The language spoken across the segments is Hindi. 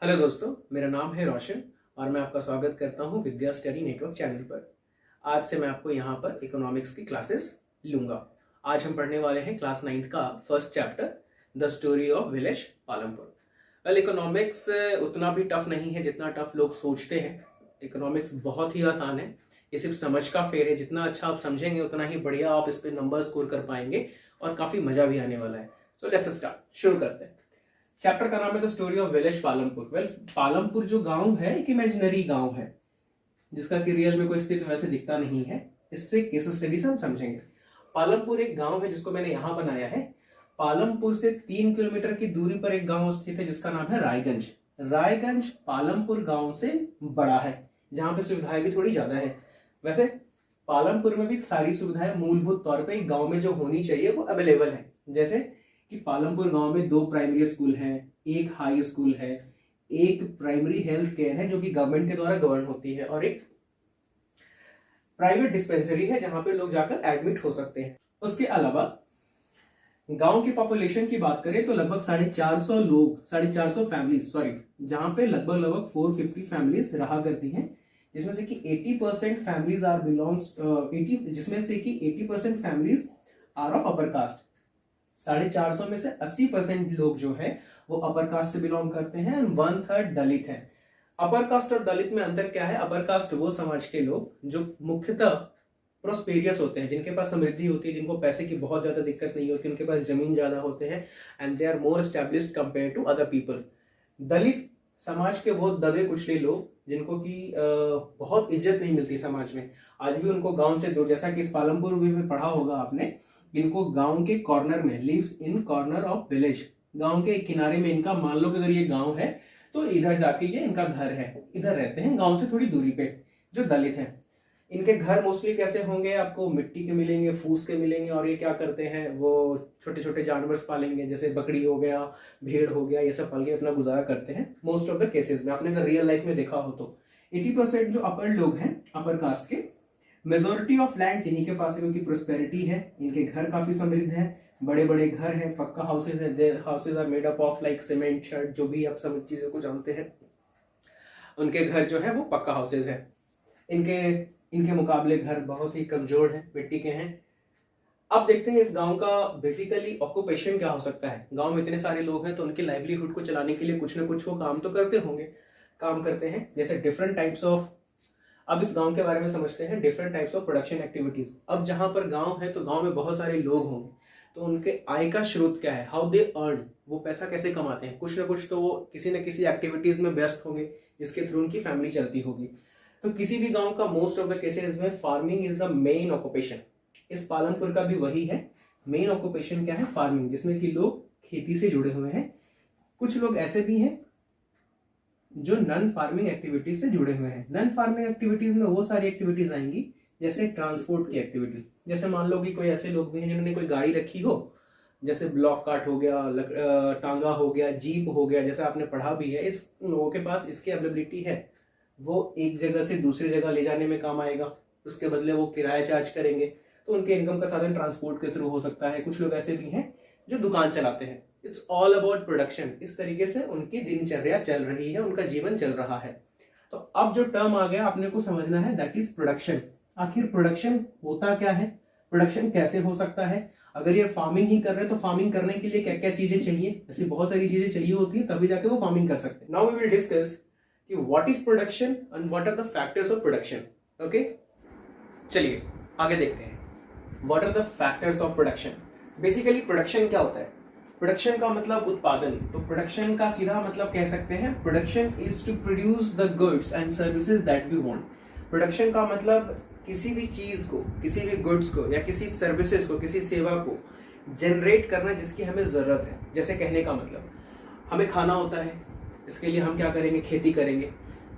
हेलो दोस्तों, मेरा नाम है रोशन और मैं आपका स्वागत करता हूं विद्या स्टडी नेटवर्क चैनल पर। आज से मैं आपको यहां पर इकोनॉमिक्स की क्लासेस लूंगा। आज हम पढ़ने वाले हैं क्लास 9th का first chapter, the story of village Palampur. Well, economics उतना भी टफ नहीं है जितना टफ लोग सोचते हैं। इकोनॉमिक्स बहुत ही आसान है, ये सिर्फ समझ का फेर है। जितना अच्छा आप समझेंगे उतना ही बढ़िया आप इस पर नंबर स्कोर कर पाएंगे और काफ़ी मज़ा भी आने वाला है। सो लेट्स स्टार्ट, शुरू करते हैं। चैप्टर का नाम है the story of village Palampur. Well, Palampur जो गांव है एक इमेजिनरी गांव है जिसका कि रियल में कोई स्थिति वैसे दिखता नहीं है। इससे केस स्टडी से हम समझेंगे। पालमपुर एक गांव है जिसको मैंने यहां बनाया है। पालमपुर से 3 किलोमीटर की दूरी पर एक गांव स्थित है जिसका नाम है रायगंज। रायगंज पालमपुर गांव से बड़ा है, जहां पे सुविधाएं भी थोड़ी ज्यादा है। वैसे पालमपुर में भी सारी सुविधाएं मूलभूत तौर पर एक गाँव में जो होनी चाहिए वो अवेलेबल है। जैसे कि पालमपुर गांव में 2 प्राइमरी स्कूल हैं, एक हाई स्कूल है, एक प्राइमरी हेल्थ केयर है जो कि गवर्नमेंट के द्वारा गवर्न होती है, और एक प्राइवेट डिस्पेंसरी है जहां पे लोग जाकर एडमिट हो सकते हैं। उसके अलावा गांव की पॉपुलेशन की बात करें तो लगभग 450 लोग, 450 फैमिलीज, जहां पे लगभग 450 फैमिलीज रहा करती हैं, जिसमें से कि 80% families are belongs 80% families are of upper caste. 450 में से 80% लोग जो है वो अपर कास्ट से बिलोंग करते हैं और 1/3 दलित है। अपर कास्ट और दलित में अंतर क्या है? अपर कास्ट वो समाज के लोग जो मुख्यतः प्रोस्पेरियस होते हैं, जिनके पास समृद्धि होती है, जिनको पैसे की बहुत ज्यादा दिक्कत नहीं होती, उनके पास जमीन ज्यादा होते हैं, and they are more established compare to other people. Dalit समाज के वो दबे कुचले लोग जिनको की बहुत इज्जत नहीं मिलती समाज में, आज भी उनको गांव से दूर, जैसा कि इस पालमपुर में पढ़ा होगा आपने, इनको गांव के कॉर्नर में, lives in corner of village, गांव के किनारे में इनका, मान लो कि अगर ये गांव है तो इधर जाके ये इनका घर है, इधर रहते हैं गांव से थोड़ी दूरी पे जो दलित हैं। इनके घर मोस्टली कैसे होंगे? आपको मिट्टी के मिलेंगे, फूस के मिलेंगे, और ये क्या करते हैं, वो छोटे छोटे जानवर पालेंगे, जैसे बकरी हो गया, भेड़ हो गया, ये सब पाल के अपना गुजारा करते हैं मोस्ट ऑफ द केसेस में। आपने अगर रियल लाइफ में देखा हो तो 80% जो अपर लोग हैं, अपर कास्ट के, मेजोरिटी ऑफ लैंड्स इन्हीं के पास है क्योंकि प्रोस्पेरिटी है, इनके घर काफी समृद्ध है, बड़े बड़े घर हैं, पक्का हाउसेज है, there houses are made up of like cement, shirt, जो भी आप सब चीजों को जानते हैं, उनके घर जो है वो पक्का हाउसेज है। इनके मुकाबले घर बहुत ही कमजोर है, मिट्टी के हैं। अब देखते हैं इस गांव का बेसिकली ऑक्यूपेशन क्या हो सकता है। गांव में इतने सारे लोग हैं तो उनके लाइवलीहुड को चलाने के लिए कुछ ना कुछ वो काम तो करते होंगे, काम करते हैं, जैसे डिफरेंट टाइप्स ऑफ। अब इस गांव के बारे में समझते हैं, different types of production activities. अब जहां पर गांव है तो गांव में बहुत सारे लोग होंगे, तो उनके आय का स्रोत क्या है, हाउ दे अर्न, वो पैसा कैसे कमाते हैं? कुछ ना कुछ तो वो किसी न किसी एक्टिविटीज में व्यस्त होंगे जिसके थ्रू उनकी फैमिली चलती होगी। तो किसी भी गांव का मोस्ट ऑफ द केसेस में farming is the main occupation. इस पालमपुर का भी वही है, मेन ऑक्यूपेशन क्या है? फार्मिंग, जिसमें कि लोग खेती से जुड़े हुए हैं। कुछ लोग ऐसे भी हैं जो नॉन फार्मिंग एक्टिविटीज से जुड़े हुए हैं। नॉन फार्मिंग एक्टिविटीज में वो सारी एक्टिविटीज आएंगी जैसे ट्रांसपोर्ट की एक्टिविटी। जैसे मान लो कि कोई ऐसे लोग भी हैं जिन्होंने कोई गाड़ी रखी हो, जैसे ब्लॉक कार्ट हो गया, टांगा हो गया, जीप हो गया, जैसे आपने पढ़ा भी है। इस उन लोगों के पास इसकी अवेलेबिलिटी है, वो एक जगह से दूसरी जगह ले जाने में काम आएगा, उसके बदले वो किराया चार्ज करेंगे, तो उनके इनकम का साधन ट्रांसपोर्ट के थ्रू हो सकता है। कुछ लोग ऐसे भी हैं जो दुकान चलाते हैं। It's all about production. इस तरीके से उनकी दिनचर्या चल रही है, उनका जीवन चल रहा है। तो अब जो टर्म आ गया आपने को समझना है, दैट इज प्रोडक्शन। आखिर प्रोडक्शन होता क्या है, प्रोडक्शन कैसे हो सकता है? अगर ये फार्मिंग ही कर रहे हैं तो फार्मिंग करने के लिए क्या क्या चीजें चाहिए? ऐसी बहुत सारी चीजें चाहिए होती है, तभी जाके वो फार्मिंग कर सकते हैं। नाउ वी विल डिस्कस कि what is production and what are the factors of production. Okay, चलिए आगे देखते हैं। What are the factors of production? Basically production क्या होता है? प्रोडक्शन का मतलब उत्पादन। तो प्रोडक्शन का सीधा मतलब कह सकते हैं, production is to produce the goods and services that we want. Production का मतलब किसी भी चीज को, किसी भी गुड्स को या किसी सर्विसेज को, किसी सेवा को जनरेट करना जिसकी हमें जरूरत है। जैसे कहने का मतलब, हमें खाना होता है, इसके लिए हम क्या करेंगे? खेती करेंगे।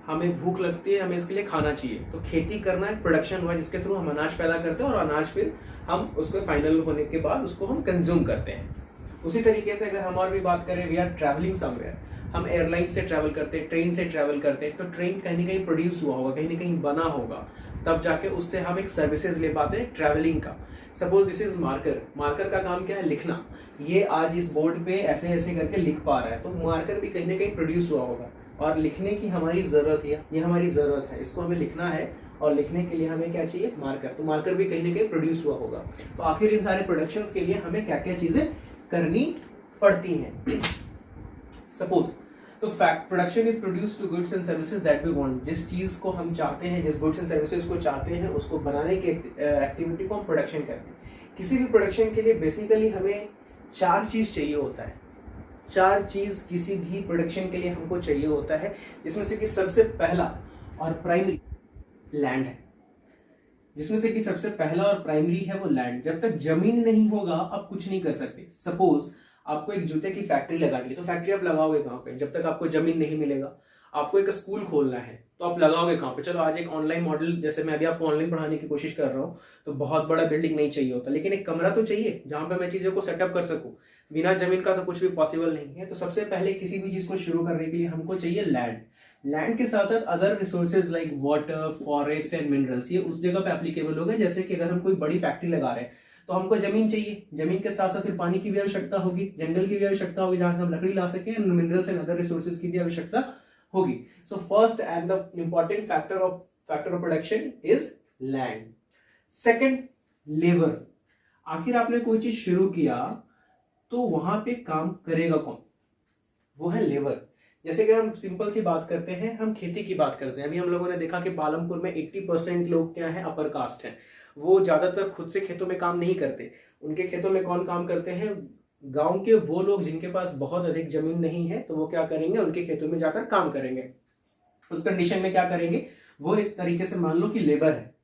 हमें भूख लगती है, हमें इसके लिए खाना चाहिए, तो खेती करना एक प्रोडक्शन हुआ जिसके थ्रू हम अनाज पैदा करते हैं, और अनाज फिर हम उसको फाइनल होने के बाद उसको हम कंज्यूम करते हैं। उसी तरीके से अगर हम और भी बात करें, वी आर ट्रैवलिंग समवेयर, हम एयरलाइन से ट्रैवल करते हैं, ट्रेन से ट्रैवल करते हैं, तो ट्रेन कहीं ना कहीं प्रोड्यूस हुआ होगा, कहीं ना कहीं बना होगा, तब जाके उससे हम एक सर्विसेज ले पाते हैं ट्रैवलिंग का। Suppose this is marker. Marker का काम क्या है? लिखना। ये आज इस बोर्ड पे ऐसे ऐसे करके लिख पा रहा है, तो मार्कर भी कहीं ना कहीं प्रोड्यूस हुआ होगा। और लिखने की हमारी जरूरत है, ये हमारी जरूरत है, इसको हमें लिखना है और लिखने के लिए हमें क्या चाहिए, मार्कर। तो मार्कर भी कहीं ना कहीं प्रोड्यूस हुआ होगा। तो आखिर इन सारे प्रोडक्शंस के लिए हमें क्या क्या चीजें करनी पड़ती हैं। सपोज तो fact production is produce to goods and services that we want, जिस चीज को हम चाहते हैं, जिस गुड्स एंड सर्विसेज को चाहते हैं, उसको बनाने की एक्टिविटी को हम प्रोडक्शन कहते हैं। किसी भी प्रोडक्शन के लिए बेसिकली हमें 4 चीज चाहिए होता है, 4 चीज किसी भी प्रोडक्शन के लिए हमको चाहिए होता है, जिसमें से कि सबसे पहला और प्राइमरी लैंड है। जिसमें से कि सबसे पहला और प्राइमरी है वो लैंड। जब तक जमीन नहीं होगा आप कुछ नहीं कर सकते। सपोज आपको एक जूते की फैक्ट्री लगानी है, तो फैक्ट्री आप लगाओगे कहाँ पे, जब तक आपको जमीन नहीं मिलेगा। आपको एक स्कूल खोलना है तो आप लगाओगे कहाँ पे। चलो आज एक ऑनलाइन मॉडल, जैसे मैं अभी आपको ऑनलाइन पढ़ाने की कोशिश कर रहा हूँ, तो बहुत बड़ा बिल्डिंग नहीं चाहिए होता, लेकिन एक कमरा तो चाहिए जहां पे मैं चीजों को सेटअप कर सकूं। बिना जमीन का तो कुछ भी पॉसिबल नहीं है। तो सबसे पहले किसी भी चीज को शुरू करने के लिए हमको चाहिए लैंड। लैंड के साथ साथ other resources like water, forest and minerals, ये उस जगह पे एप्लीकेबल होगा। जैसे कि अगर हम कोई बड़ी फैक्ट्री लगा रहे हैं तो हमको जमीन चाहिए, जमीन के साथ साथ फिर पानी की भी आवश्यकता होगी, जंगल की भी आवश्यकता होगी जहां से हम लकड़ी ला सके, मिनरल्स एंड अदर रिसोर्सेज की भी आवश्यकता होगी। So first and the important factor of production is land. Second, labour. आखिर आपने कोई चीज शुरू किया तो वहां पे काम करेगा कौन, वो है लेबर। जैसे कि हम सिंपल सी बात करते हैं, हम खेती की बात करते हैं। अभी हम लोगों ने देखा कि पालमपुर में 80% लोग क्या है, अपर कास्ट हैं। वो ज्यादातर खुद से खेतों में काम नहीं करते। उनके खेतों में कौन काम करते हैं, गांव के वो लोग जिनके पास बहुत अधिक जमीन नहीं है, तो वो क्या करेंगे, उनके खेतों में जाकर काम करेंगे। उस कंडीशन में क्या करेंगे, वो एक तरीके से मान लो कि लेबर है।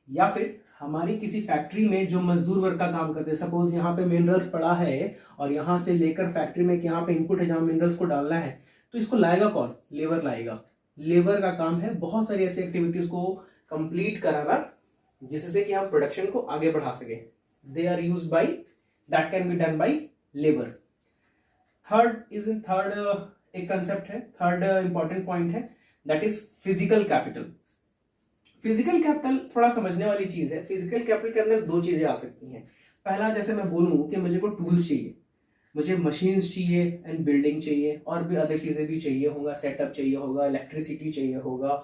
या फिर हमारी किसी फैक्ट्री में जो मजदूर वर्ग का काम करते हैं, सपोज यहाँ पे मिनरल्स पड़ा है और यहाँ से लेकर फैक्ट्री में यहाँ पे इनपुट है जहां मिनरल्स को डालना है, तो इसको लाएगा कौन, लेबर लाएगा। लेबर का काम है बहुत सारी ऐसी एक्टिविटीज को कंप्लीट कराना जिससे कि हम प्रोडक्शन को आगे बढ़ा सके। They are use by, that can be done by labour. Third एक कंसेप्ट है, थर्ड इंपॉर्टेंट पॉइंट है, that is physical capital. Physical capital थोड़ा समझने वाली चीज है। फिजिकल कैपिटल के अंदर 2 चीजें आ सकती हैं। पहला, जैसे मैं बोलूं कि मुझे को टूल्स चाहिए, मुझे मशीन्स चाहिए एंड बिल्डिंग चाहिए, और भी अदर चीजें भी चाहिए होगा, सेटअप चाहिए होगा, इलेक्ट्रिसिटी चाहिए होगा,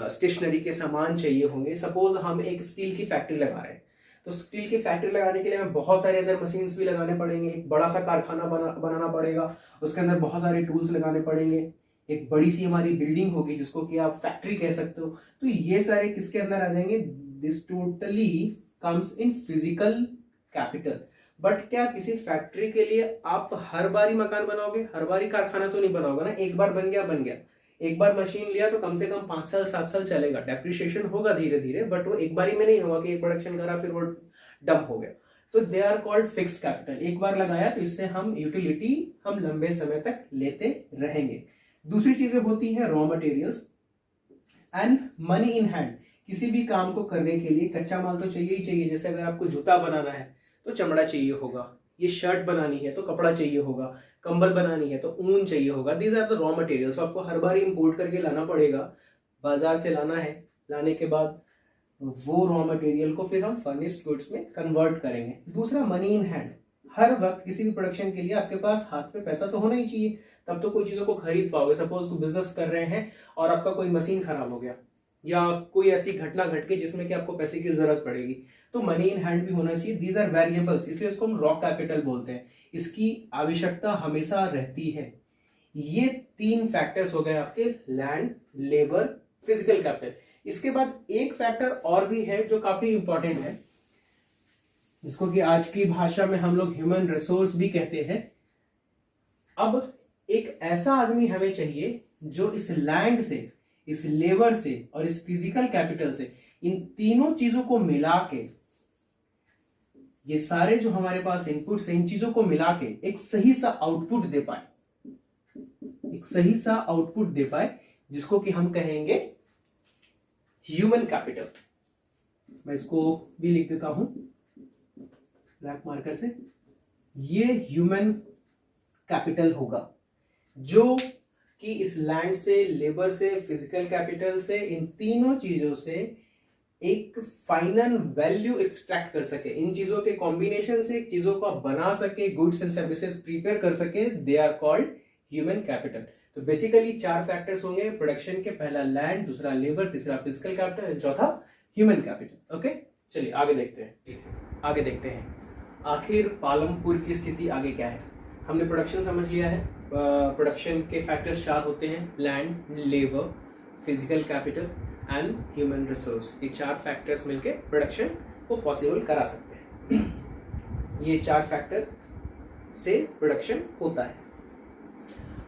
स्टेशनरी के सामान चाहिए होंगे। सपोज हम एक स्टील की फैक्ट्री लगा रहे हैं, तो स्टील की फैक्ट्री लगाने के लिए हमें बहुत सारे अंदर मशीन्स भी लगाने पड़ेंगे, एक बड़ा सा कारखाना बनाना पड़ेगा, उसके अंदर बहुत सारे टूल्स लगाने पड़ेंगे, एक बड़ी सी हमारी बिल्डिंग होगी जिसको कि आप फैक्ट्री कह सकते हो। तो ये सारे किसके अंदर आ जाएंगे, this totally comes in physical capital. But क्या किसी फैक्ट्री के लिए आप हर बार ही मकान बनाओगे, हर बार ही कारखाना तो नहीं बनाओगे ना। एक बार बन गया, एक बार मशीन लिया तो कम से कम 5 साल 7 साल चलेगा, डेप्रिशिएशन होगा धीरे धीरे, बट वो एक बार ही में नहीं होगा कि एक प्रोडक्शन करा फिर वो डंप हो गया। तो they are called fixed capital. एक बार लगाया तो इससे हम यूटिलिटी हम लंबे समय तक लेते रहेंगे। दूसरी चीजें होती हैं raw materials and money in hand. किसी भी काम को करने के लिए कच्चा माल तो चाहिए ही चाहिए। जैसे अगर आपको जूता बनाना है तो चमड़ा चाहिए होगा, ये शर्ट बनानी है तो कपड़ा चाहिए होगा, कंबल बनानी है तो ऊन चाहिए होगा। These are the raw materials. आपको हर बार इंपोर्ट करके लाना पड़ेगा, बाजार से लाना है, लाने के बाद वो रॉ मटेरियल को फिर हम फर्निश्ड गुड्स में कन्वर्ट करेंगे। दूसरा, मनी इन हैंड। हर वक्त किसी भी प्रोडक्शन के लिए आपके पास हाथ में पैसा तो होना ही चाहिए, तब तो कोई चीजों को खरीद पाओगे। सपोज बिजनेस कर रहे हैं और आपका कोई मशीन खराब हो गया या कोई ऐसी घटना घट गई जिसमें कि आपको पैसे की जरूरत पड़ेगी, तो मनी इन हैंड भी होना चाहिए। दीज आर वेरिएबल्स, इसलिए इसको हम रॉ कैपिटल बोलते हैं। इसकी आवश्यकता हमेशा रहती है। ये 3 फैक्टर्स हो गए आपके, लैंड, लेबर, फिजिकल कैपिटल। इसके बाद एक फैक्टर और भी है जो काफी इंपॉर्टेंट है, जिसको कि आज की भाषा में हम लोग ह्यूमन रिसोर्स भी कहते हैं। अब एक ऐसा आदमी हमें चाहिए जो इस लैंड से, इस लेबर से और इस फिजिकल कैपिटल से, इन तीनों चीजों को मिला के, ये सारे जो हमारे पास इनपुट्स हैं, इन चीजों को मिला के एक सही सा आउटपुट दे पाए, एक सही सा आउटपुट दे पाए, जिसको कि हम कहेंगे ह्यूमन कैपिटल। मैं इसको भी लिख देता हूं ब्लैक मार्कर से। ये ह्यूमन कैपिटल होगा जो कि इस लैंड से, लेबर से, फिजिकल कैपिटल से, इन तीनों चीजों से एक फाइनल वैल्यू एक्सट्रैक्ट कर सके। इन चीजों के कॉम्बिनेशन से एक चीजों को बना सके, गुड्स एंड सर्विसेज प्रिपेयर कर सके। They are called human capital. तो बेसिकली 4 फैक्टर्स होंगे प्रोडक्शन के, पहला लैंड, दूसरा लेबर, तीसरा फिजिकल कैपिटल, चौथा ह्यूमन कैपिटल। ओके, चलिए आगे देखते हैं आखिर पालमपुर की स्थिति आगे क्या है। हमने प्रोडक्शन समझ लिया है। प्रोडक्शन के फैक्टर्स 4 होते हैं, land, labour, physical capital and human resource. ये 4 फैक्टर्स मिलके प्रोडक्शन को पॉसिबल करा सकते हैं। ये 4 फैक्टर से प्रोडक्शन होता है।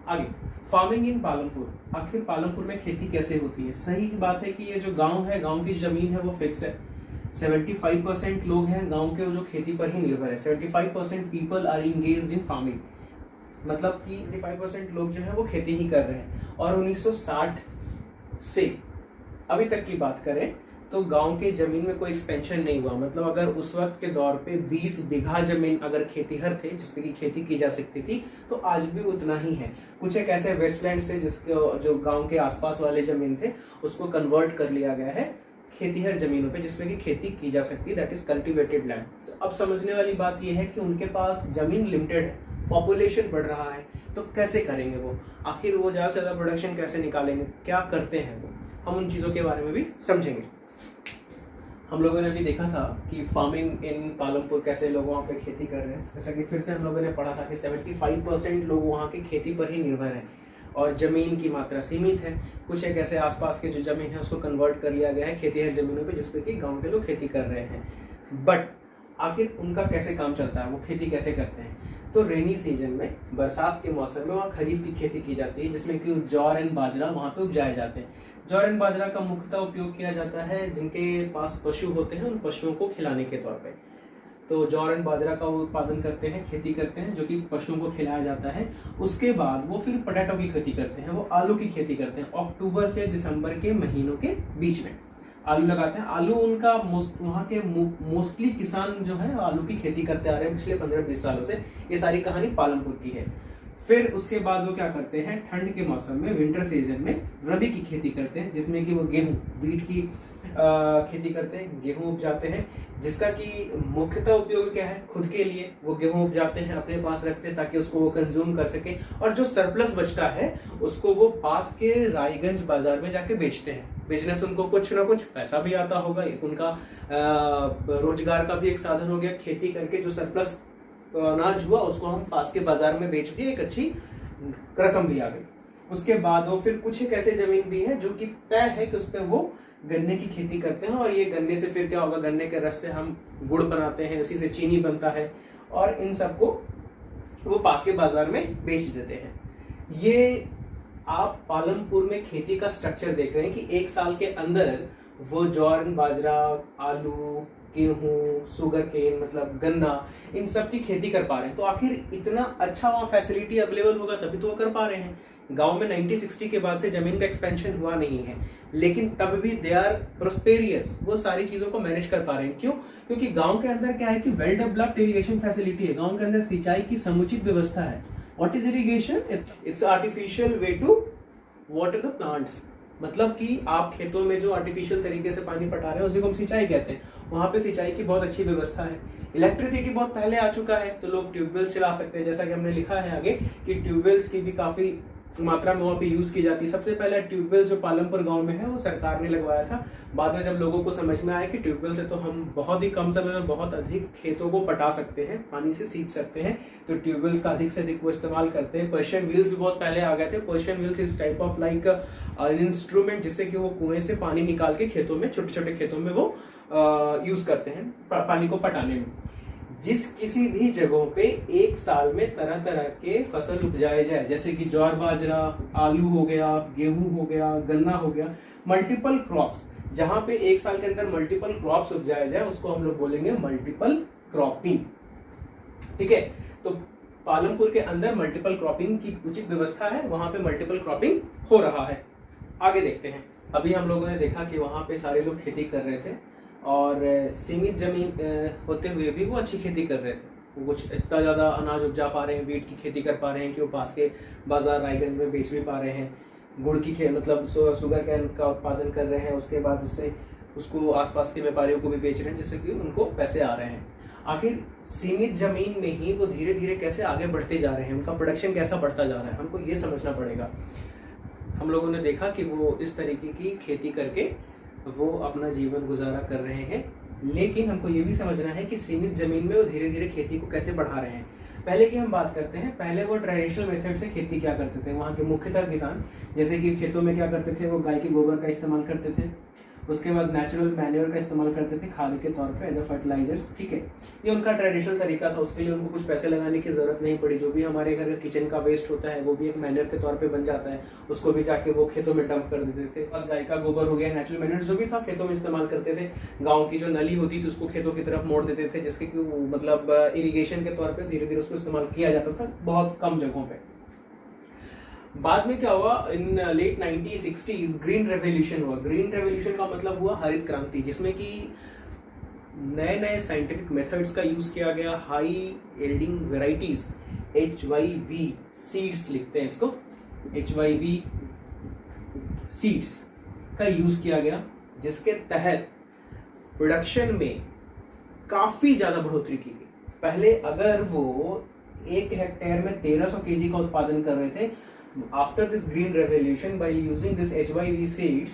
आगे, फार्मिंग इन पालमपुर। आखिर पालमपुर में खेती कैसे होती है। सही बात है कि ये जो गांव है, गांव की जमीन है वो फिक्स है। 75% लोग हैं गांव के, वो जो खेती पर ही निर्भर है। 75% people are engaged in farming, मतलब कि 75% लोग जो है वो खेती ही कर रहे हैं। और 1960 से अभी तक की बात करें तो गांव के जमीन में कोई एक्सपेंशन नहीं हुआ। मतलब अगर उस वक्त के दौर पे 20 बीघा जमीन अगर खेतीहर थे जिसपे की खेती की जा सकती थी, तो आज भी उतना ही है। कुछ एक ऐसे वेस्टलैंड से जिसके जो गांव के आसपास वाले जमीन थे उसको कन्वर्ट कर लिया गया है खेतीहर जमीनों पे जिसपे की खेती की जा सकती है, दैट इज कल्टिवेटेड लैंड। तो अब समझने वाली बात यह है कि उनके पास जमीन लिमिटेड है, पॉपुलेशन बढ़ रहा है, तो कैसे करेंगे वो, आखिर वो ज्यादा से ज्यादा प्रोडक्शन कैसे निकालेंगे, क्या करते हैं वो, हम उन चीजों के बारे में भी समझेंगे। हम लोगों ने भी देखा था कि फार्मिंग इन पालमपुर कैसे लोग वहाँ पे खेती कर रहे हैं। जैसा कि फिर से हम लोगों ने पढ़ा था कि 75% लोग वहाँ की खेती पर ही निर्भर हैं और जमीन की मात्रा सीमित है। कुछ एक ऐसे आसपास के जो जमीन है उसको कन्वर्ट कर लिया गया है खेतीहर जमीनों पे जिसपे कि गांव के लोग खेती कर रहे हैं। बट आखिर उनका कैसे काम चलता है, वो खेती कैसे करते हैं। तो रेनी सीजन में, बरसात के मौसम में वहाँ खरीफ की खेती की जाती है जिसमें कि जौर एंड बाजरा वहाँ पे उपजाए जाते हैं। जौर एंड बाजरा का मुख्यतः उपयोग किया जाता है जिनके पास पशु होते हैं, उन पशुओं को खिलाने के तौर पे। तो जौर एंड बाजरा का वो उत्पादन करते हैं, खेती करते हैं, जो कि पशुओं को खिलाया जाता है। उसके बाद वो फिर पोटैटो की खेती करते हैं, वो आलू की खेती करते हैं। अक्टूबर से दिसंबर के महीनों के बीच में आलू लगाते हैं। आलू उनका वहाँ के मोस्टली किसान जो है आलू की खेती करते आ रहे हैं पिछले 15-20 सालों से। ये सारी कहानी पालमपुर की है। फिर उसके बाद वो क्या करते हैं, ठंड के मौसम में, विंटर सीजन में रबी की खेती करते हैं जिसमें कि वो गेहूं, वीट की खेती करते हैं, गेहूं उपजाते हैं, जिसका कि मुख्यतः उपयोग क्या है, खुद के लिए वो गेहूं उपजाते हैं, अपने पास रखते हैं ताकि उसको वो कंज्यूम कर सके। और जो सरप्लस बचता है उसको वो पास के रायगंज बाजार में जाके बेचते हैं। बेचने से उनको कुछ ना कुछ पैसा भी आता होगा, एक उनका रोजगार का भी एक साधन हो गया। खेती करके जो सरप्लस अनाज हुआ उसको हम पास के बाजार में बेच दिए, एक अच्छी रकम भी आ गई। उसके बाद वो फिर कुछ एक ऐसे जमीन भी है जो कि तय है कि उस पर वो गन्ने की खेती करते हैं। और ये गन्ने से फिर क्या होगा, गन्ने के रस से हम गुड़ बनाते हैं, उसी से चीनी बनता है और इन सबको वो पास के बाजार में बेच देते हैं। ये आप पालमपुर में खेती का स्ट्रक्चर देख रहे हैं कि एक साल के अंदर वो जौर, बाजरा, आलू, गेहूं, शुगर केन मतलब गन्ना, इन सब की खेती कर पा रहे हैं। तो आखिर इतना अच्छा वहाँ फैसिलिटी अवेलेबल होगा तभी तो वो कर पा रहे हैं। गांव में 1960 के बाद से जमीन का एक्सपेंशन हुआ नहीं है, लेकिन तब भी दे आर प्रोस्पेरियस, वो सारी चीजों को मैनेज कर पा रहे हैं। क्यों? क्योंकि गांव के अंदर क्या है कि वेल डेवलप्ड इरिगेशन फैसिलिटी है, गांव के अंदर सिंचाई की समुचित व्यवस्था है। What is irrigation? It's artificial way to water the plants. मतलब कि आप खेतों में जो आर्टिफिशियल तरीके से पानी पटा रहे हैं उसी को हम सिंचाई कहते हैं। वहां पे सिंचाई की बहुत अच्छी व्यवस्था है। इलेक्ट्रिसिटी बहुत पहले आ चुका है तो लोग ट्यूबवेल्स चला सकते हैं, जैसा कि हमने लिखा है आगे कि ट्यूबवेल्स की भी काफी मात्रा में वहाँ पे यूज की जाती है। सबसे पहले ट्यूबवेल जो पालमपुर गांव में है वो सरकार ने लगवाया था। बाद में जब लोगों को समझ में आया कि ट्यूबवेल से तो हम बहुत ही कम समय में बहुत अधिक खेतों को पटा सकते हैं, पानी से सींच सकते हैं, तो ट्यूबवेल्स का अधिक से अधिक वो इस्तेमाल करते हैं। पर्शियन व्हील्स भी बहुत पहले आ गए थे। पर्शियन व्हील्स इस टाइप ऑफ लाइक इंस्ट्रूमेंट जिससे कि वो कुएं से पानी निकाल के खेतों में, छोटे छोटे खेतों में वो यूज करते हैं पानी को पटाने में। जिस किसी भी जगहों पे एक साल में तरह तरह के फसल उपजाए जाए, जैसे कि ज्वार बाजरा, आलू हो गया, गेहूं हो गया, गन्ना हो गया, मल्टीपल क्रॉप्स, जहां पे एक साल के अंदर मल्टीपल क्रॉप्स उपजाया जाए उसको हम लोग बोलेंगे मल्टीपल क्रॉपिंग। ठीक है, तो पालमपुर के अंदर मल्टीपल क्रॉपिंग की उचित व्यवस्था है, वहां पे मल्टीपल क्रॉपिंग हो रहा है। आगे देखते हैं। अभी हम लोगों ने देखा कि वहां पे सारे लोग खेती कर रहे थे और सीमित जमीन होते हुए भी वो अच्छी खेती कर रहे थे। वो कुछ इतना ज़्यादा अनाज उपजा पा रहे हैं, वीट की खेती कर पा रहे हैं कि वो पास के बाजार रायगंज में बेच भी पा रहे हैं। गुड़ की मतलब शुगर कैन का उत्पादन कर रहे हैं, उसके बाद उससे उसको आसपास के व्यापारियों को भी बेच रहे हैं जिससे कि उनको पैसे आ रहे हैं। आखिर सीमित जमीन में ही वो धीरे धीरे कैसे आगे बढ़ते जा रहे हैं, उनका प्रोडक्शन कैसा बढ़ता जा रहा है, हमको ये समझना पड़ेगा। हम लोगों ने देखा कि वो इस तरीके की खेती करके वो अपना जीवन गुजारा कर रहे हैं, लेकिन हमको ये भी समझना है कि सीमित जमीन में वो धीरे धीरे खेती को कैसे बढ़ा रहे हैं। पहले की हम बात करते हैं, पहले वो ट्रेडिशनल मेथड से खेती क्या करते थे वहाँ के मुख्यतः किसान, जैसे कि खेतों में क्या करते थे, वो गाय के गोबर का इस्तेमाल करते थे, उसके बाद नेचुरल मैन्योर का इस्तेमाल करते थे खाद के तौर पे एज अ फर्टिलाइजर्स। ठीक है, ये उनका ट्रेडिशनल तरीका था, उसके लिए उनको कुछ पैसे लगाने की जरूरत नहीं पड़ी। जो भी हमारे घर का किचन का वेस्ट होता है वो भी एक मैन्योर के तौर पे बन जाता है, उसको भी जाके वो खेतों में डंप कर देते थे। और गाय का गोबर हो गया, नेचुरल मैन्योर जो भी था खेतों में इस्तेमाल करते थे। गाँव की जो नली होती थी उसको खेतों की तरफ मोड़ देते थे, जिसके मतलब इरीगेशन के तौर पर धीरे धीरे उसको इस्तेमाल किया जाता था बहुत कम जगहों पर। बाद में क्या हुआ, इन लेट 1960s ग्रीन रेवोल्यूशन हुआ। ग्रीन रेवोल्यूशन का मतलब हुआ हरित क्रांति, जिसमें कि नए नए साइंटिफिक मेथड्स का यूज किया गया। High yielding varieties, HYV seeds लिखते हैं इसको, HYV सीड्स का यूज किया गया, जिसके तहत प्रोडक्शन में काफी ज्यादा बढ़ोतरी की गई। पहले अगर वो 1 हेक्टेयर में 1300 केजी का उत्पादन कर रहे थे, after this green revolution by using this HYV seeds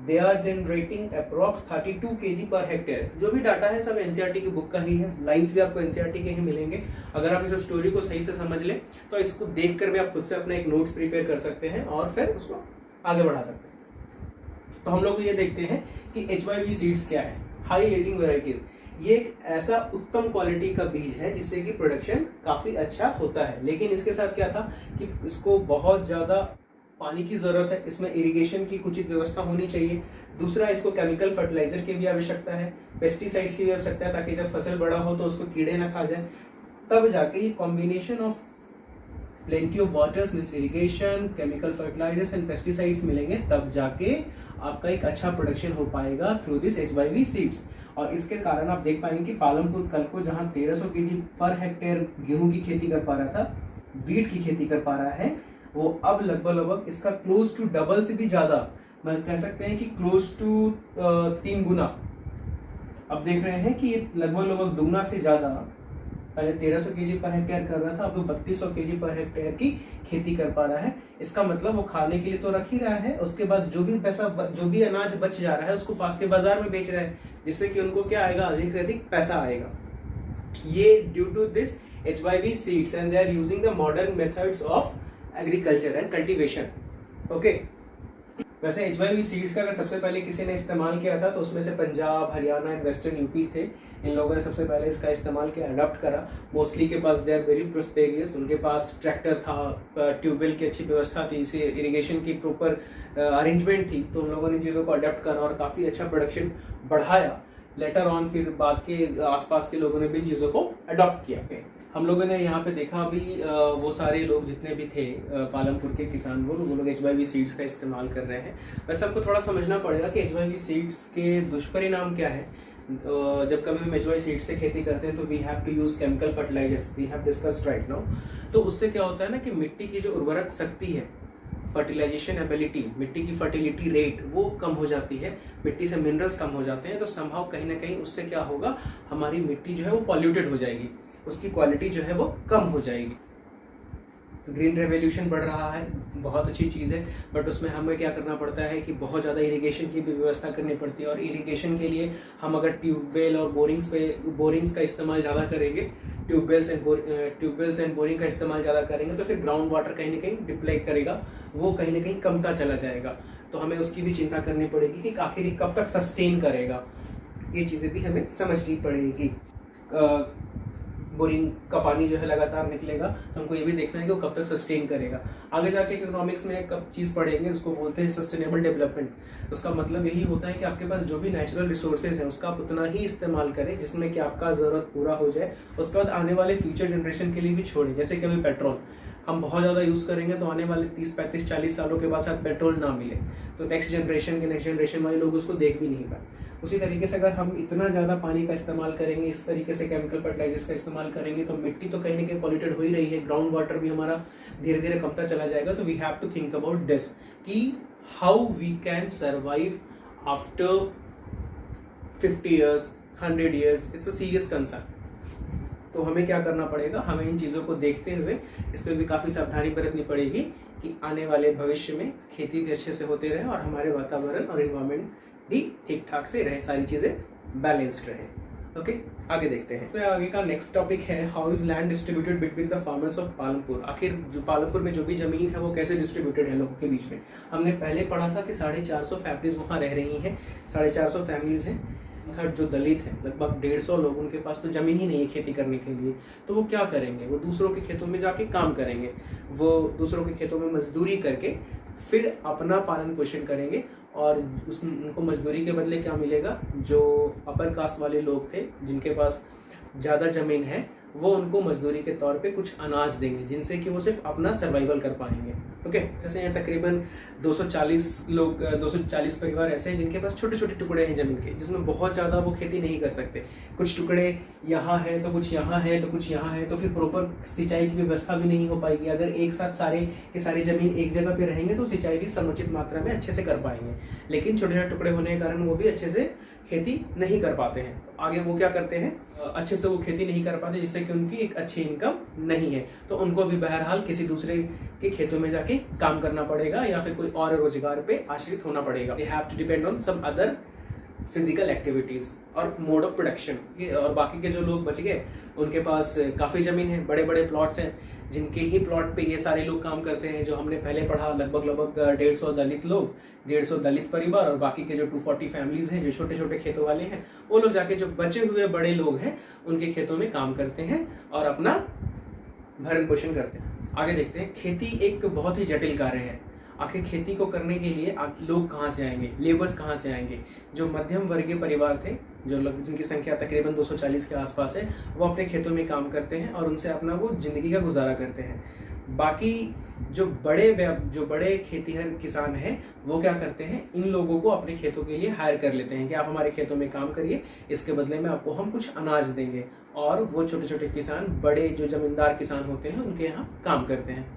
they are generating approx 32 kg per hectare। जो भी डाटा है सब एनसीईआरटी की बुक का ही है, लाइंस भी आपको एनसीईआरटी के ही मिलेंगे। अगर आप इस स्टोरी को सही से समझ लें तो इसको देखकर भी आप खुद से अपना एक नोट्स प्रिपेयर कर सकते हैं और फिर उसको आगे बढ़ा सकते हैं। तो हम लोग ये देखते हैं कि HYV सीड्स क्या है, हाई यील्डिंग वेराइटीज। ये एक ऐसा उत्तम क्वालिटी का बीज है जिससे कि प्रोडक्शन काफी अच्छा होता है, लेकिन इसके साथ क्या था कि इसको बहुत ज्यादा पानी की जरूरत है, इसमें इरिगेशन की उचित व्यवस्था होनी चाहिए। दूसरा, इसको केमिकल फर्टिलाइजर की भी आवश्यकता है, पेस्टिसाइड्स की भी आवश्यकता है, ताकि जब फसल बड़ा हो तो उसको कीड़े ना खा जाए। तब जाके ये combination of plenty of waters means irrigation, chemical fertilisers and pesticides मिलेंगे, तब जाके आपका एक अच्छा प्रोडक्शन हो पाएगा थ्रू दिस HYV सीड्स। और इसके कारण आप देख पाएंगे कि पालमपुर कल को जहां 1300 केजी पर हेक्टेयर गेहूं की खेती कर पा रहा था, वीट की खेती कर पा रहा है, वो अब लगभग इसका क्लोज टू डबल से भी ज्यादा, मैं कह सकते हैं कि क्लोज टू 3 गुना। अब देख रहे हैं कि लगभग दुगना से ज्यादा, पहले 1300 केजी पर हेक्टेयर कर रहा था, अब वो 3200 केजी पर हेक्टेयर की खेती कर पा रहा है। इसका मतलब वो खाने के लिए तो रख ही रहा है, उसके बाद जो भी पैसा, जो भी अनाज बच जा रहा है उसको पास के बाजार में बेच रहा है, जिससे कि उनको क्या आएगा, अधिक से अधिक पैसा आएगा। ये due to this HYV seeds and they are using the modern methods of agriculture and cultivation. Okay, वैसे HYV सीड्स का अगर सबसे पहले किसी ने इस्तेमाल किया था तो उसमें से Punjab, Haryana and western UP थे। इन लोगों ने सबसे पहले इसका इस्तेमाल किया, अडॉप्ट करा। मोस्टली के पास दे आर वेरी प्रोस्पेरियस, उनके पास ट्रैक्टर था, ट्यूबवेल की अच्छी व्यवस्था थी, इसे इरिगेशन की प्रॉपर अरेंजमेंट थी, तो उन लोगों ने चीज़ों को अडॉप्ट करा और काफ़ी अच्छा प्रोडक्शन बढ़ाया। लेटर ऑन फिर बाद के आसपास के लोगों ने भी इन चीज़ों को अडॉप्ट किया। हम लोगों ने यहाँ पे देखा अभी वो सारे लोग जितने भी थे पालमपुर के किसान, वो लोग HYV सीड्स का इस्तेमाल कर रहे हैं। वैसे आपको थोड़ा समझना पड़ेगा कि HYV सीड्स के दुष्परिणाम क्या है। जब कभी हम HYV सीड्स से खेती करते हैं तो we have to use chemical fertilisers, we have discussed right now. तो उससे क्या होता है ना कि मिट्टी की जो उर्वरक शक्ति है, फर्टिलाइजेशन एबिलिटी, मिट्टी की फर्टिलिटी रेट वो कम हो जाती है, मिट्टी से मिनरल्स कम हो जाते हैं। तो संभव कहीं ना कहीं उससे क्या होगा, हमारी मिट्टी जो है वो पॉल्यूटेड हो जाएगी, उसकी क्वालिटी जो है वो कम हो जाएगी। तो ग्रीन रेवोल्यूशन बढ़ रहा है, बहुत अच्छी चीज़ है, बट उसमें हमें क्या करना पड़ता है कि बहुत ज़्यादा इरिगेशन की भी व्यवस्था करनी पड़ती है। और इरिगेशन के लिए हम अगर ट्यूबवेल और बोरिंग्स का इस्तेमाल ज़्यादा करेंगे, ट्यूबवेल्स एंड बोरिंग का इस्तेमाल ज़्यादा करेंगे, तो फिर ग्राउंड वाटर कहीं ना कहीं डिप्लेट करेगा, वो कहीं ना कहीं कमता चला जाएगा। तो हमें उसकी भी चिंता करनी पड़ेगी कि आखिर कब तक सस्टेन करेगा, ये चीज़ें भी हमें समझनी पड़ेगी। बोरिंग का पानी जो है लगातार निकलेगा, तो हमको ये भी देखना है कि वो कब तक सस्टेन करेगा। आगे जाके इकोनॉमिक्स में एक चीज़ पढ़ेंगे, उसको बोलते हैं सस्टेनेबल डेवलपमेंट। उसका मतलब यही होता है कि आपके पास जो भी नेचुरल रिसोर्सेज हैं उसका आप उतना ही इस्तेमाल करें जिसमें कि आपका ज़रूरत पूरा हो जाए, उसके बाद आने वाले फ्यूचर जनरेशन के लिए भी छोड़ें। जैसे कि अभी पेट्रोल हम बहुत ज़्यादा यूज़ करेंगे तो आने वाले 30, 35, 40 सालों के बाद शायद पेट्रोल ना मिले, तो नेक्स्ट जनरेशन वाले लोग उसको देख भी नहीं पाए। उसी तरीके से अगर हम इतना ज़्यादा पानी का इस्तेमाल करेंगे, इस तरीके से केमिकल फर्टिलाइजर्स का इस्तेमाल करेंगे, तो मिट्टी तो कहीं ना कहीं पॉल्यूटेड हो ही रही है, ग्राउंड वाटर भी हमारा धीरे धीरे कमता चला जाएगा। तो we have to think about this कि how we can survive after 50 years, 100 years। It's a serious concern. तो हमें क्या करना पड़ेगा, हमें इन चीज़ों को देखते हुए इस पर भी काफ़ी सावधानी बरतनी पड़ेगी कि आने वाले भविष्य में खेती भी अच्छे से होते रहे और हमारे वातावरण और इन्वायरमेंट भी ठीक ठाक से रहे, सारी चीज़ें बैलेंस्ड रहे। ओके, आगे देखते हैं। तो आगे का नेक्स्ट टॉपिक है how is land distributed between the farmers of Palampur. आखिर जो पालमपुर में जो भी जमीन है वो कैसे डिस्ट्रीब्यूटेड है लोगों के बीच में। हमने पहले पढ़ा था कि 450 फैमिलीज वहाँ रह रही हैं, 450 फैमिलीज हैं। जो दलित हैं लगभग 150 लोग, उनके पास तो जमीन ही नहीं है खेती करने के लिए, तो वो क्या करेंगे, वो दूसरों के खेतों में जाके काम करेंगे, वो दूसरों के खेतों में मजदूरी करके फिर अपना पालन पोषण करेंगे और उनको मजदूरी के बदले क्या मिलेगा, जो अपर कास्ट वाले लोग थे जिनके पास ज़्यादा ज़मीन है वो उनको मजदूरी के तौर पे कुछ अनाज देंगे जिनसे कि वो सिर्फ अपना सर्वाइवल कर पाएंगे। ओके, जैसे यहाँ तकरीबन 240 परिवार ऐसे हैं जिनके पास छोटे छोटे टुकड़े हैं ज़मीन के, जिसमें बहुत ज़्यादा वो खेती नहीं कर सकते। कुछ टुकड़े यहाँ है तो कुछ यहाँ है तो कुछ यहाँ है, तो फिर प्रॉपर सिंचाई की व्यवस्था भी नहीं हो पाएगी। अगर एक साथ सारे के सारी ज़मीन एक जगह पे रहेंगे तो सिंचाई भी समुचित मात्रा में अच्छे से कर पाएंगे, लेकिन छोटे छोटे टुकड़े होने के कारण वो भी अच्छे से खेती नहीं कर पाते हैं। आगे वो क्या करते हैं, अच्छे से वो खेती नहीं कर पाते जिससे कि उनकी एक अच्छी इनकम नहीं है, तो उनको भी बहरहाल किसी दूसरे के खेतों में जाके काम करना पड़ेगा या फिर कोई और रोजगार पे आश्रित होना पड़ेगा। They have to depend on some other physical activities और मोड ऑफ प्रोडक्शन। और बाकी के जो लोग बच गए उनके पास काफ़ी ज़मीन है, बड़े बड़े प्लॉट्स हैं, जिनके ही प्लॉट पे ये सारे लोग काम करते हैं। जो हमने पहले पढ़ा लगभग 150 दलित लोग, 150 दलित परिवार और बाकी के जो 240 फैमिलीज हैं जो छोटे छोटे खेतों वाले हैं, वो लोग जाके जो बचे हुए बड़े लोग हैं उनके खेतों में काम करते हैं और अपना भरण पोषण करते हैं। आगे देखते हैं, खेती एक बहुत ही जटिल कार्य है। आखिर खेती को करने के लिए लोग कहाँ से आएंगे, लेबर्स कहाँ से आएंगे। जो मध्यम वर्गीय परिवार थे जिनकी संख्या तकरीबन 240 के आसपास है, वो अपने खेतों में काम करते हैं और उनसे अपना वो जिंदगी का गुजारा करते हैं। बाकी जो बड़े खेतीहर किसान हैं वो क्या करते हैं, इन लोगों को अपने खेतों के लिए हायर कर लेते हैं कि आप हमारे खेतों में काम करिए, इसके बदले में आपको हम कुछ अनाज देंगे। और वो छोटे छोटे किसान बड़े जो जमींदार किसान होते हैं उनके यहाँ काम करते हैं।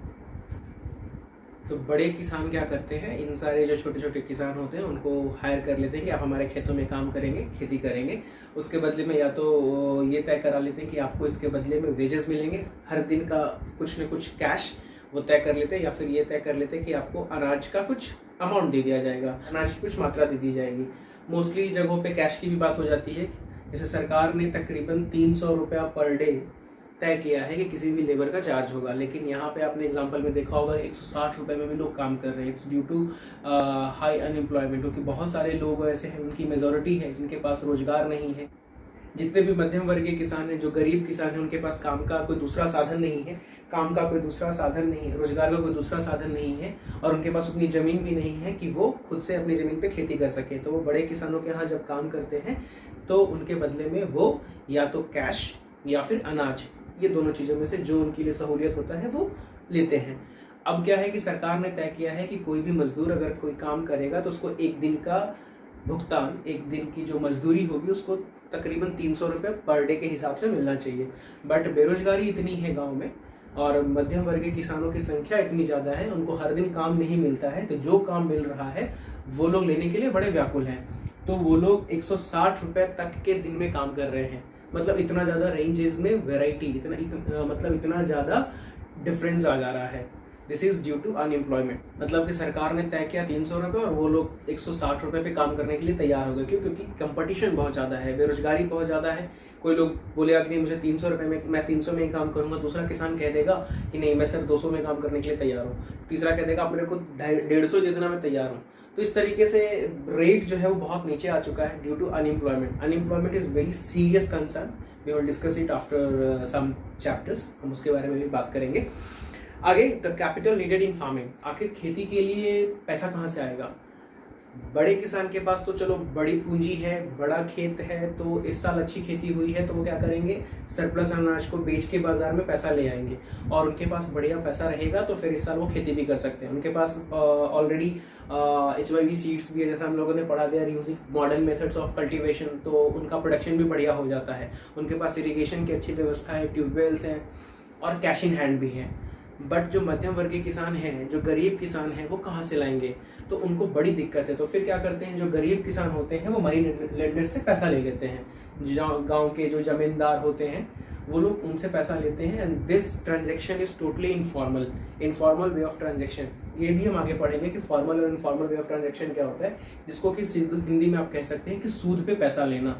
तो बड़े किसान क्या करते हैं, इन सारे जो छोटे छोटे किसान होते हैं उनको हायर कर लेते हैं कि आप हमारे खेतों में काम करेंगे, खेती करेंगे। उसके बदले में या तो ये तय करा लेते हैं कि आपको इसके बदले में वेजेस मिलेंगे, हर दिन का कुछ न कुछ कैश वो तय कर लेते हैं, या फिर ये तय कर लेते हैं कि आपको अनाज का कुछ अमाउंट दे दिया जाएगा, अनाज की कुछ मात्रा दे दी जाएगी। मोस्टली जगहों पे कैश की भी बात हो जाती है। जैसे सरकार ने तकरीबन 300 रुपया पर डे तय किया है कि किसी भी लेबर का चार्ज होगा, लेकिन यहाँ पे आपने एग्जांपल में देखा होगा 160 रुपए में भी लोग काम कर रहे हैं। It's due to high unemployment, क्योंकि बहुत सारे लोग ऐसे हैं, उनकी मेजोरिटी है जिनके पास रोजगार नहीं है। जितने भी मध्यम वर्गीय किसान हैं, जो गरीब किसान हैं, उनके पास काम का कोई दूसरा साधन नहीं है, काम का कोई दूसरा साधन नहीं है, रोजगार का कोई दूसरा साधन नहीं है, और उनके पास उतनी जमीन भी नहीं है कि वो खुद से अपनी जमीन पे खेती कर सके। तो वो बड़े किसानों के यहाँ जब काम करते हैं तो उनके बदले में वो या तो कैश या फिर अनाज, ये दोनों चीज़ों में से जो उनके लिए सहूलियत होता है वो लेते हैं। अब क्या है कि सरकार ने तय किया है कि कोई भी मजदूर अगर कोई काम करेगा तो उसको एक दिन का भुगतान, एक दिन की जो मजदूरी होगी उसको तकरीबन 300 रुपये पर डे के हिसाब से मिलना चाहिए। बट बेरोजगारी इतनी है गांव में और मध्यम वर्गीय किसानों की संख्या इतनी ज़्यादा है, उनको हर दिन काम नहीं मिलता है, तो जो काम मिल रहा है वो लोग लेने के लिए बड़े व्याकुल हैं। तो वो लोग 160 रुपये तक के दिन में काम कर रहे हैं। मतलब इतना ज़्यादा रेंजेस में वेराइटी, इतना ज़्यादा डिफरेंस आ जा रहा है। This is due to unemployment. मतलब कि सरकार ने तय किया 300 रुपये और वो लोग 160 रुपये पे काम करने के लिए तैयार हो गए। क्यों? क्योंकि कंपटीशन बहुत ज़्यादा है, बेरोजगारी बहुत ज़्यादा है। कोई लोग बोलेगा कि नहीं मुझे 300 रुपये में, मैं 300 में ही काम करूंगा, दूसरा किसान कह देगा कि नहीं मैं सिर्फ 200 में काम करने के लिए तैयार हूँ, तीसरा कह देगा आप मेरे को 150 दे देना, मैं तैयार हूँ। तो इस तरीके से रेट जो है वो बहुत नीचे आ चुका है due to unemployment. Unemployment is very serious concern, we will discuss it after some chapters, हम उसके बारे में भी बात करेंगे आगे। The capital needed in farming, आखिर खेती के लिए पैसा कहाँ से आएगा? बड़े किसान के पास तो चलो बड़ी पूंजी है, बड़ा खेत है, तो इस साल अच्छी खेती हुई है तो वो क्या करेंगे, सरप्लस अनाज को बेच के बाजार में पैसा ले आएंगे और उनके पास बढ़िया पैसा रहेगा तो फिर इस साल वो खेती भी कर सकते हैं। उनके पास ऑलरेडी HYV सीड्स भी है, जैसा हम लोगों ने पढ़ा दिया, using modern methods of cultivation, तो उनका प्रोडक्शन भी बढ़िया हो जाता है। उनके पास इरिगेशन की अच्छी व्यवस्था है, ट्यूबवेल्स हैं और कैश इन हैंड भी है। बट जो मध्यम वर्गीय किसान हैं, जो गरीब किसान हैं, वो कहाँ से लाएंगे? तो उनको बड़ी दिक्कत है। तो फिर क्या करते हैं, जो गरीब किसान होते हैं वो मनी लेंडर से पैसा ले लेते हैं। गांव के जो जमींदार होते हैं वो लोग उनसे पैसा लेते हैं and this transaction is totally informal way of transaction. ये भी हम आगे पढ़ेंगे कि फॉर्मल और इनफॉर्मल वे ऑफ ट्रांजेक्शन क्या होता है, जिसको कि हिंदी में आप कह सकते हैं कि सूद पे पैसा लेना।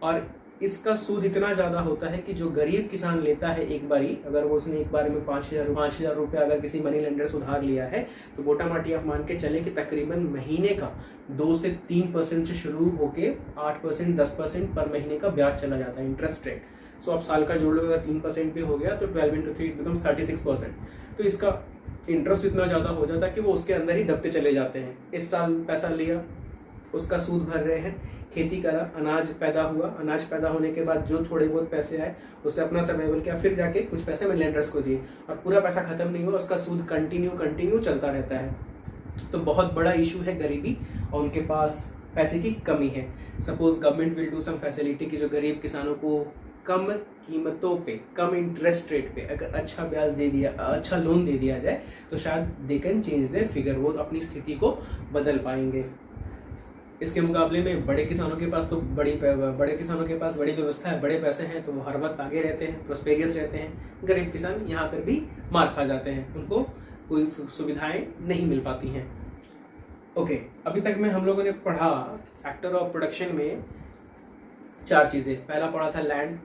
और इसका सूद इतना ज़्यादा होता है कि जो गरीब किसान लेता है एक बारी, अगर वो उसने एक बार में 5,000 रुपये अगर किसी मनी लेंडर से उधार लिया है, तो मोटा माटी आप मान के चलें कि तकरीबन महीने का 2 से 3% से शुरू होके 8% 10% पर महीने का ब्याज चला जाता है, इंटरेस्ट रेट। सो आप साल का जोड़ लो, अगर 3% भी हो गया तो 12 × 3 बिकम्स 36%। तो इसका इंटरेस्ट इतना ज़्यादा हो जाता है कि वो उसके अंदर ही दबते चले जाते हैं। इस साल पैसा लिया, उसका सूद भर रहे हैं, खेती करा, अनाज पैदा हुआ, अनाज पैदा होने के बाद जो थोड़े बहुत पैसे आए उससे अपना सर्वाइवल किया, फिर जाके कुछ पैसे मनी लेंडर्स को दिए और पूरा पैसा खत्म नहीं हुआ, उसका सूद कंटिन्यू चलता रहता है। तो बहुत बड़ा इशू है गरीबी और उनके पास पैसे की कमी है। Suppose government will do some facility कि जो गरीब किसानों को कम कीमतों पे, कम इंटरेस्ट रेट पे अगर अच्छा ब्याज दे दिया, अच्छा लोन दे दिया जाए तो शायद they can change their figure, वो अपनी स्थिति को बदल पाएंगे। इसके मुकाबले में बड़े किसानों के पास तो बड़े किसानों के पास बड़ी व्यवस्था है, बड़े पैसे हैं, तो वो हर वक्त आगे रहते हैं, प्रोस्पेरियस रहते हैं। गरीब किसान यहाँ पर भी मार खा जाते हैं, उनको कोई सुविधाएं नहीं मिल पाती हैं। ओके, अभी तक में हम लोगों ने पढ़ा फैक्टर ऑफ प्रोडक्शन में 4 चीज़ें। पहला पढ़ा था लैंड,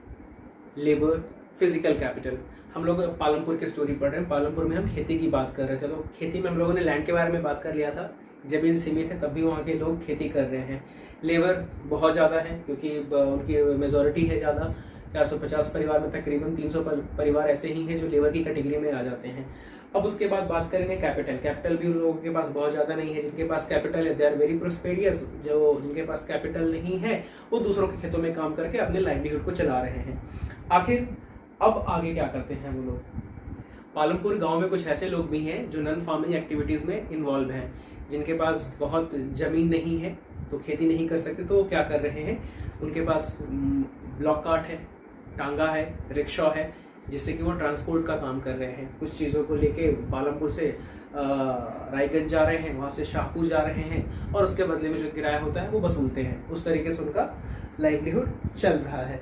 लेबर, फिजिकल कैपिटल। हम लोग पालमपुर की स्टोरी पढ़ रहे हैं। पालमपुर में हम खेती की बात कर रहे थे, तो खेती में हम लोगों ने लैंड के बारे में बात कर लिया था। जमीन सीमित है तब भी वहाँ के लोग खेती कर रहे हैं। लेबर बहुत ज़्यादा है क्योंकि उनकी मेजॉरिटी है ज़्यादा, 450 परिवार में तकरीबन 300 परिवार ऐसे ही हैं जो लेबर की कैटेगरी में आ जाते हैं। अब उसके बाद बात करेंगे कैपिटल भी उन लोगों के पास बहुत ज़्यादा नहीं है। जिनके पास कैपिटल है दे आर वेरी प्रोस्पेरियस, जो जिनके पास कैपिटल नहीं है वो दूसरों के खेतों में काम करके अपने लाइवलीहुड को चला रहे हैं। आखिर अब आगे क्या करते हैं वो लोग? पालमपुर गांव में कुछ ऐसे लोग भी हैं जो नॉन फार्मिंग एक्टिविटीज़ में इन्वॉल्व हैं, जिनके पास बहुत ज़मीन नहीं है तो खेती नहीं कर सकते, तो वो क्या कर रहे हैं, उनके पास ब्लॉक कार्ट है, टांगा है, रिक्शा है, जिससे कि वो ट्रांसपोर्ट का काम कर रहे हैं। कुछ चीज़ों को लेके पालमपुर से रायगंज जा रहे हैं, वहाँ से शाहपुर जा रहे हैं और उसके बदले में जो किराया होता है वो वसूलते हैं। उस तरीके से उनका लाइवलीहुड चल रहा है।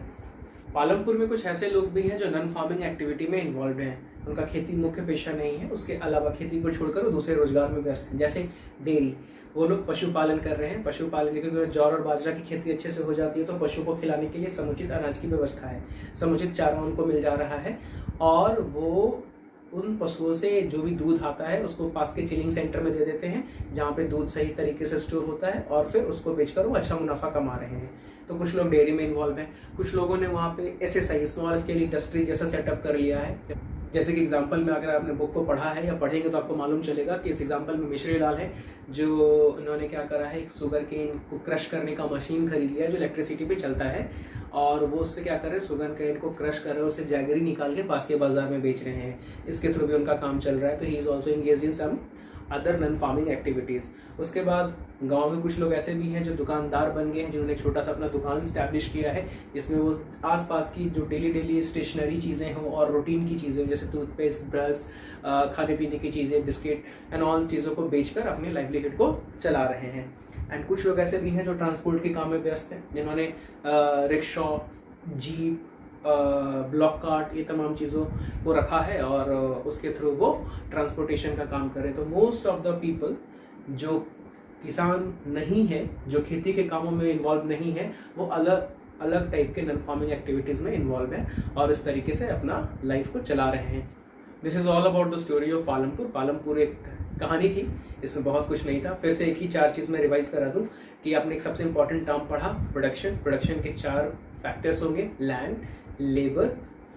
पालमपुर में कुछ ऐसे लोग भी हैं जो नॉन फार्मिंग एक्टिविटी में इन्वॉल्व हैं, उनका खेती मुख्य पेशा नहीं है, उसके अलावा खेती को छोड़कर वो दूसरे रोजगार में व्यस्त हैं। जैसे डेयरी, वो लोग पशुपालन कर रहे हैं। पशुपालन क्योंकि जौर और बाजरा की खेती अच्छे से हो जाती है तो पशु को खिलाने के लिए समुचित अनाज की व्यवस्था है, समुचित चारा उनको मिल जा रहा है और वो उन पशुओं से जो भी दूध आता है उसको पास के चिलिंग सेंटर में दे देते हैं, जहाँ पे दूध सही तरीके से स्टोर होता है और फिर उसको बेचकर वो अच्छा मुनाफा कमा रहे हैं। तो कुछ लोग डेयरी में इन्वॉल्व हैं, कुछ लोगों ने वहाँ पे SSI स्मॉल स्केल इंडस्ट्री जैसा सेटअप कर लिया है। जैसे कि एग्जांपल में अगर आपने बुक को पढ़ा है या पढ़ेंगे तो आपको मालूम चलेगा कि इस एग्जांपल में मिश्री लाल है, जो इन्होंने क्या करा है, एक शुगर केन को क्रश करने का मशीन खरीद लिया जो इलेक्ट्रिसिटी पे चलता है और वो उससे क्या कर रहे हैं, शुगर केन को क्रश कर रहे हैं, उससे जैगरी निकाल के पास के बाजार में बेच रहे हैं। इसके थ्रू भी उनका काम चल रहा है। तो he is also engage in some other non farming activities. उसके बाद गांव में कुछ लोग ऐसे भी हैं जो दुकानदार बन गए हैं, जिन्होंने एक छोटा सा अपना दुकान स्टैब्लिश किया है, जिसमें वो आसपास की जो डेली स्टेशनरी चीज़ें हों और रूटीन की चीज़ें हों, जैसे टूथपेस्ट, ब्रश, खाने पीने की चीज़ें, बिस्किट एंड ऑल चीज़ों को बेचकर अपने लाइवलीहुड को चला रहे हैं। एंड कुछ लोग ऐसे भी हैं जो ट्रांसपोर्ट के काम में व्यस्त हैं, जिन्होंने रिक्शा, जीप, ब्लॉक कार्ट, ये तमाम चीज़ों को रखा है और उसके थ्रू वो ट्रांसपोर्टेशन का काम करें। तो मोस्ट ऑफ द पीपल जो किसान नहीं है, जो खेती के कामों में इन्वॉल्व नहीं है, वो अलग अलग टाइप के नॉन फार्मिंग एक्टिविटीज़ में इन्वॉल्व हैं और इस तरीके से अपना लाइफ को चला रहे हैं। This is all about the story of Palampur. Palampur एक कहानी थी, इसमें बहुत कुछ नहीं था। फिर से एक ही 4 चीज़ में रिवाइज करा दूँ कि आपने एक सबसे इंपॉर्टेंट टर्म पढ़ा, प्रोडक्शन के 4 फैक्टर्स होंगे, land, labour,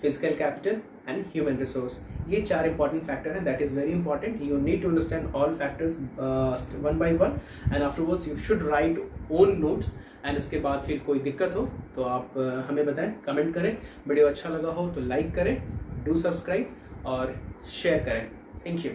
physical capital and human resource. ये 4 इंपॉर्टेंट फैक्टर हैं, that is very important. You need to understand all factors one by one and afterwards you should write own notes. And उसके बाद फिर कोई दिक्कत हो तो आप हमें बताएं, कमेंट करें। वीडियो अच्छा लगा हो तो लाइक करें, डू सब्सक्राइब और शेयर करें। Thank you.